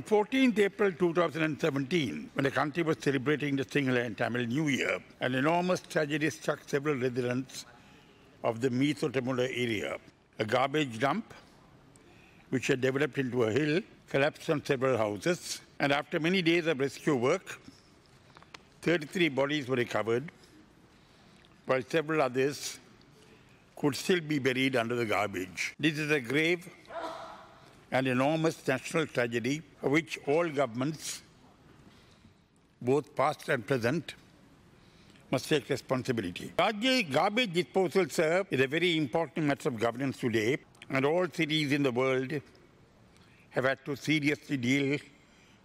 14th April 2017, when the country was celebrating the Sinhala and Tamil New Year, an enormous tragedy struck several residents of the Meethotamula area. A garbage dump, which had developed into a hill, collapsed on several houses, and after many days of rescue work, 33 bodies were recovered, while several others could still be buried under the garbage. This is a grave and enormous national tragedy for which all governments, both past and present, must take responsibility. Garbage disposal, sir, is a very important matter of governance today, and all cities in the world have had to seriously deal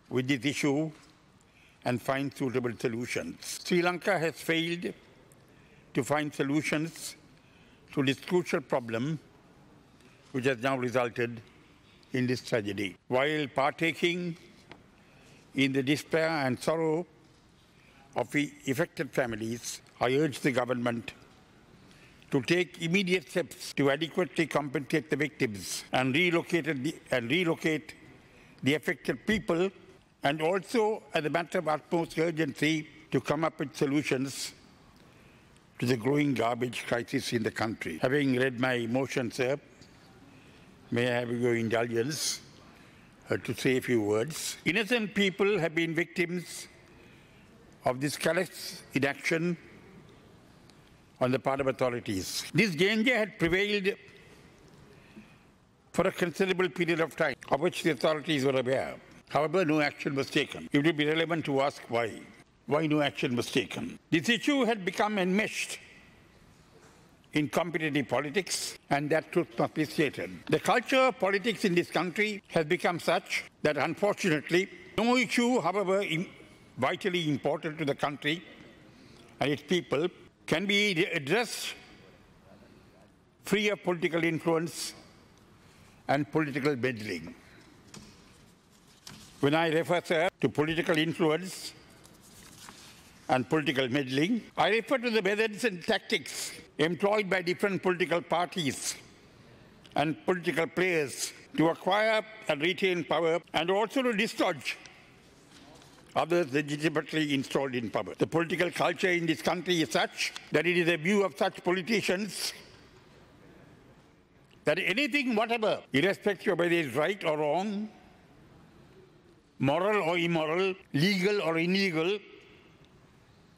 with this issue and find suitable solutions. Sri Lanka has failed to find solutions to this crucial problem, which has now resulted in this tragedy. While partaking in the despair and sorrow of the affected families, I urge the government to take immediate steps to adequately compensate the victims and relocate the affected people, and also, as a matter of utmost urgency, to come up with solutions to the growing garbage crisis in the country. Having read my motion, sir, may I have your indulgence to say a few words. Innocent people have been victims of this callous inaction on the part of authorities. This danger had prevailed for a considerable period of time, of which the authorities were aware. However, no action was taken. It would be relevant to ask why. Why no action was taken? This issue had become enmeshed in competitive politics, and that truth must be stated. The culture of politics in this country has become such that, unfortunately, no issue, however vitally important to the country and its people, can be addressed free of political influence and political meddling. When I refer, sir, to political influence and political meddling, I refer to the methods and tactics employed by different political parties and political players to acquire and retain power, and also to dislodge others legitimately installed in power. The political culture in this country is such that it is a view of such politicians that anything whatever, irrespective of whether it is right or wrong, moral or immoral, legal or illegal,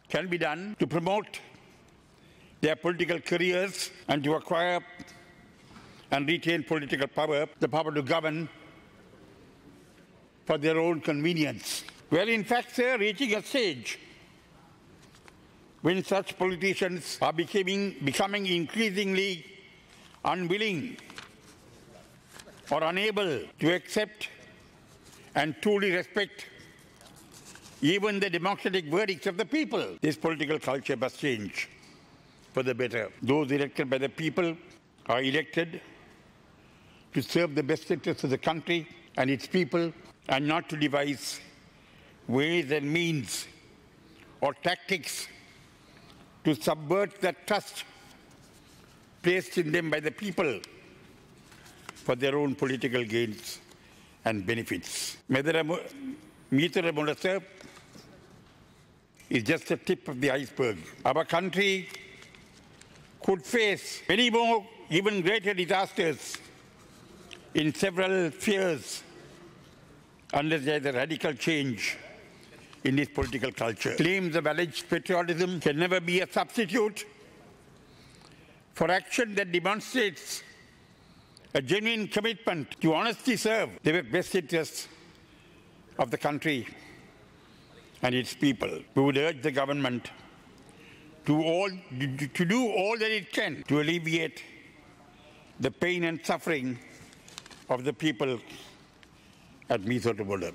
can be done to promote their political careers and to acquire and retain political power, the power to govern for their own convenience. Well, in fact, they are reaching a stage when such politicians are becoming increasingly unwilling or unable to accept and truly respect even the democratic verdicts of the people. This political culture must change for the better. Those elected by the people are elected to serve the best interests of the country and its people, and not to devise ways and means or tactics to subvert that trust placed in them by the people for their own political gains and benefits. Meethotamula, sir, is just the tip of the iceberg. Our country could face many more, even greater disasters in several spheres unless there is a radical change in this political culture. Claims of alleged patriotism can never be a substitute for action that demonstrates a genuine commitment to honestly serve the best interests of the country and its people. We would urge the government to do all that it can to alleviate the pain and suffering of the people at Meethotamula.